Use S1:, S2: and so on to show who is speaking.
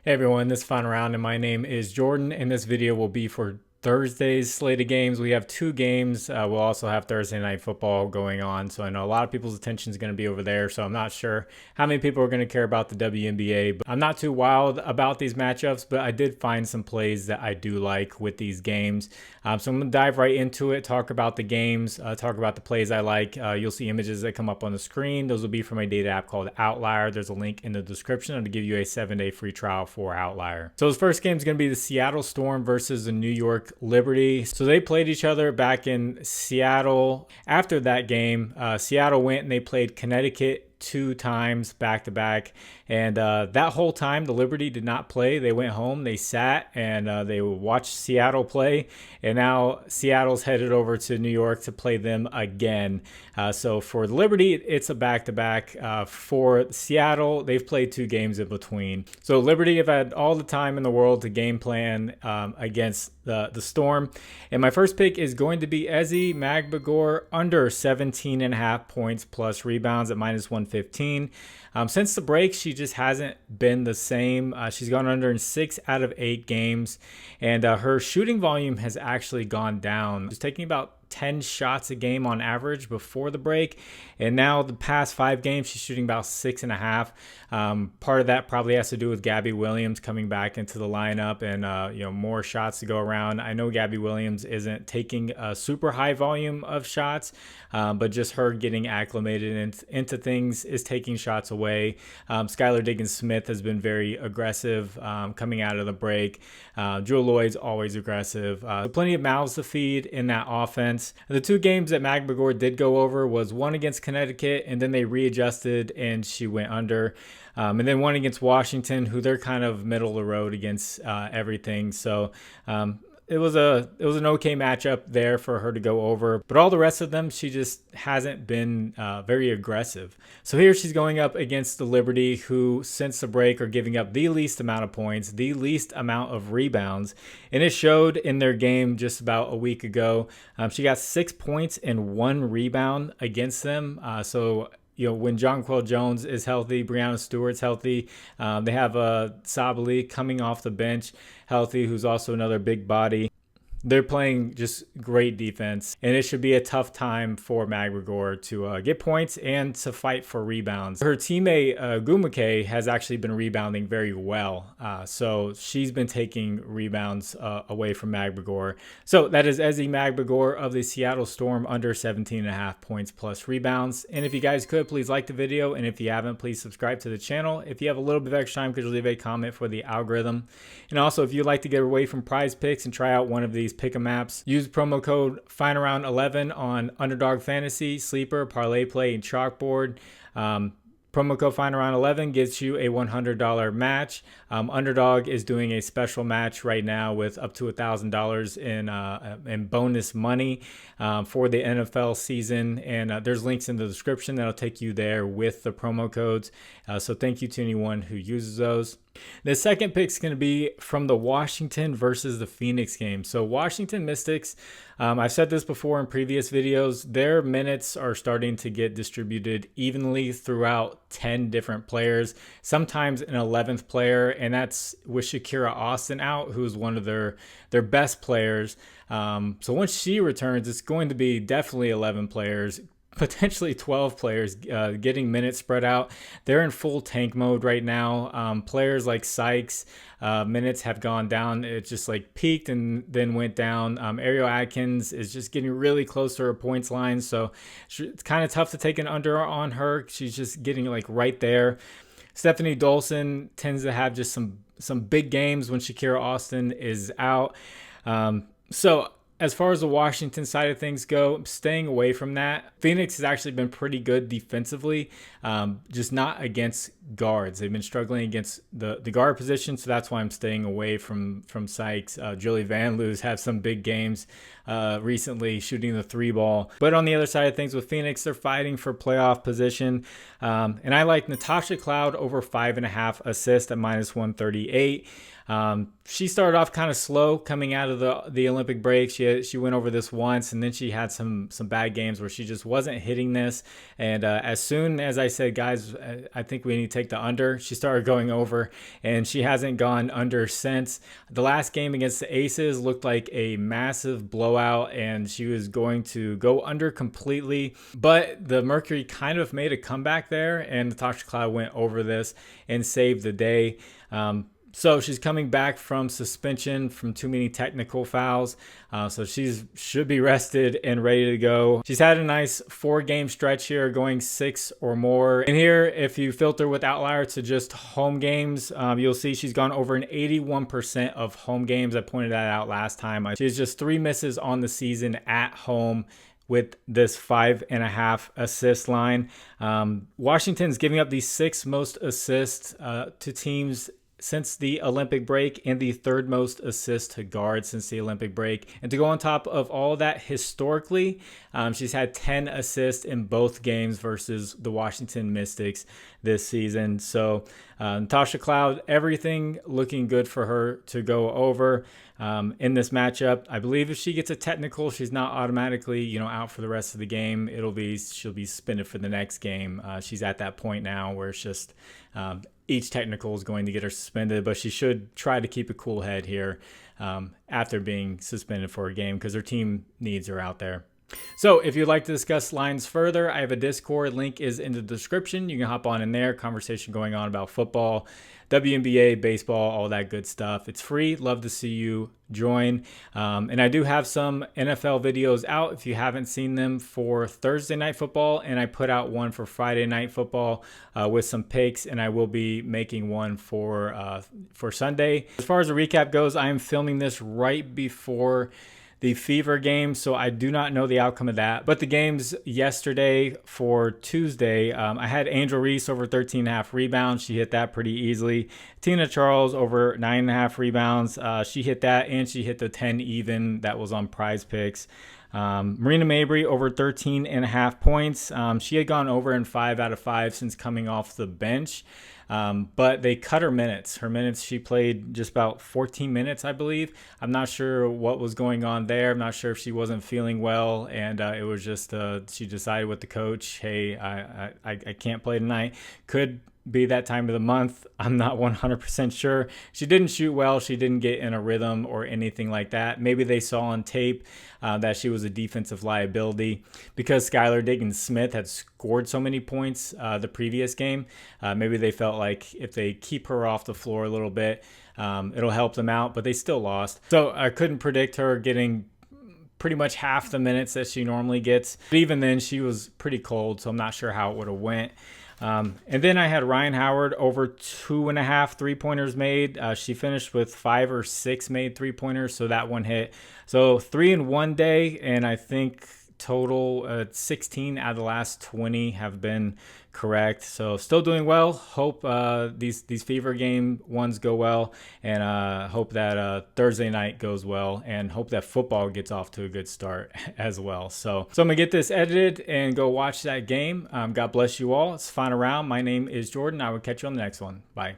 S1: Hey everyone, this is Final Round and my name is Jordan, and this video will be for Thursday's slate of games. We have two games. We'll also have Thursday night football going on, so I know a lot of people's attention is going to be over there, so I'm not sure how many people are going to care about the WNBA, but I'm not too wild about these matchups, but I did find some plays that I do like with these games. So I'm going to dive right into it, talk about the games, talk about the plays I like. You'll see images that come up on the screen. Those will be from a data app called Outlier. There's a link in the description to give you a 7-day free trial for Outlier. So the first game is going to be the Seattle Storm versus the New York Liberty. So they played each other back in Seattle. After that game, Seattle went and they played Connecticut 2 times back to back, and that whole time the Liberty did not play. They went home, they sat, and they watched Seattle play, and now Seattle's headed over to New York to play them again. So for the Liberty, it's a back-to-back. For Seattle, they've played 2 games in between. So Liberty have had all the time in the world to game plan against the Storm, and my first pick is going to be Ezi Magbagor under 17.5 points plus rebounds at -115. Since the break, she just hasn't been the same. She's gone under in 6 out of 8 games, and her shooting volume has actually gone down. She's taking about 10 shots a game on average before the break, and now the past 5 games she's shooting about 6.5. Part of that probably has to do with Gabby Williams coming back into the lineup and more shots to go around. I know Gabby Williams isn't taking a super high volume of shots, but just her getting acclimated into things is taking shots away. Skylar Diggins-Smith has been very aggressive coming out of the break. Jewel Lloyd's always aggressive. Plenty of mouths to feed in that offense. The 2 games that Magbagor did go over was one against Connecticut, and then they readjusted and she went under. And then one against Washington, who they're kind of middle of the road against everything. So it was an okay matchup there for her to go over, but all the rest of them, she just hasn't been very aggressive. So here she's going up against the Liberty, who since the break are giving up the least amount of points, the least amount of rebounds, and it showed in their game just about a week ago. She got 6 points and 1 rebound against them. When Jonquel Jones is healthy, Breanna Stewart's healthy. They have Sabali coming off the bench healthy, who's also another big body. They're playing just great defense, and it should be a tough time for Magbagor to get points and to fight for rebounds. Her teammate Gumake has actually been rebounding very well, so she's been taking rebounds away from Magbagor. So that is Ezi Magbagor of the Seattle Storm under 17.5 points plus rebounds. And if you guys could, please like the video, and if you haven't, please subscribe to the channel. If you have a little bit of extra time, could you leave a comment for the algorithm? And also, if you'd like to get away from Prizepicks and try out one of these pick 'em apps, use promo code FINALROUND11 on Underdog Fantasy, Sleeper, ParlayPlay, and ChalkBoard. Promo code FINALROUND11 gets you a $100 match. Underdog is doing a special match right now with up to $1,000 in bonus money for the NFL season. And there's links in the description that'll take you there with the promo codes. So thank you to anyone who uses those. The second pick is going to be from the Washington versus the Phoenix game. So Washington Mystics, I've said this before in previous videos, their minutes are starting to get distributed evenly throughout 10 different players, sometimes an 11th player, and that's with Shakira Austin out, who's one of their best players. So once she returns, it's going to be definitely 11 players, potentially 12 players getting minutes spread out. They're in full tank mode right now. Players like Sykes, minutes have gone down. It just like peaked and then went down. Ariel Atkins is just getting really close to her points line, so it's kind of tough to take an under on her. She's just getting like right there. Stephanie Dolson tends to have just some big games when Shakira Austin is out. So as far as the Washington side of things go, I'm staying away from that. Phoenix has actually been pretty good defensively, just not against guards. They've been struggling against the guard position, so that's why I'm staying away from Sykes. Julie Van Loo's had some big games recently shooting the 3 ball. But on the other side of things with Phoenix, they're fighting for playoff position. And I like Natasha Cloud over 5.5 assists at -138. She started off kind of slow coming out of the Olympic break. She She went over this once, and then she had some bad games where she just wasn't hitting this. And as soon as I said, guys, I think we need to take the under, she started going over, and she hasn't gone under since. The last game against the Aces looked like a massive blowout, and she was going to go under completely. But the Mercury kind of made a comeback there, and Natasha Cloud went over this and saved the day. So she's coming back from suspension from too many technical fouls. So she should be rested and ready to go. She's had a nice 4-game stretch here, going 6 or more. And here, if you filter with outlier to just home games, you'll see she's gone over an 81% of home games. I pointed that out last time. She has just 3 misses on the season at home with this 5.5 assist line. Washington's giving up the 6th most assists to teams since the Olympic break, and the 3rd most assists to guards since the Olympic break. And to go on top of all that, historically, she's had 10 assists in both games versus the Washington Mystics this season. So Natasha Cloud, everything looking good for her to go over in this matchup. I believe if she gets a technical, she's not automatically, out for the rest of the game. She'll be suspended for the next game. She's at that point now where it's just each technical is going to get her suspended, but she should try to keep a cool head here after being suspended for a game, because her team needs her out there. So if you'd like to discuss lines further, I have a Discord. Link is in the description. You can hop on in there. Conversation going on about football, WNBA, baseball, all that good stuff. It's free. Love to see you join. And I do have some NFL videos out if you haven't seen them for Thursday night football. And I put out one for Friday night football with some picks. And I will be making one for Sunday. As far as the recap goes, I am filming this right before the Fever game, so I do not know the outcome of that. But the games yesterday for Tuesday, I had Angel Reese over 13.5 rebounds. She hit that pretty easily. Tina Charles over 9.5 rebounds. She hit that, and she hit the 10 even. That was on Prizepicks. Marina Mabry over 13.5 points. She had gone over in 5 out of 5 since coming off the bench. But they cut her minutes. Her minutes, she played just about 14 minutes, I believe. I'm not sure what was going on there. I'm not sure if she wasn't feeling well, and it was just she decided with the coach, hey, I can't play tonight. Could be that time of the month. I'm not 100% sure. She didn't shoot well. She didn't get in a rhythm or anything like that. Maybe they saw on tape that she was a defensive liability because Skylar Diggins-Smith had scored so many points the previous game. Maybe they felt like if they keep her off the floor a little bit, it'll help them out, but they still lost. So I couldn't predict her getting pretty much half the minutes that she normally gets. But even then, she was pretty cold, so I'm not sure how it would have went. And then I had Ryan Howard over 2.5 3-pointers made. She finished with 5 or 6 made 3-pointers, so that one hit. So 3 in one day, and I think total 16 out of the last 20 have been correct. So still doing well. Hope these Fever game ones go well, and hope that Thursday night goes well, and hope that football gets off to a good start as well. So I'm gonna get this edited and go watch that game. God bless you all. It's Final Round. My name is Jordan. I will catch you on the next one. Bye.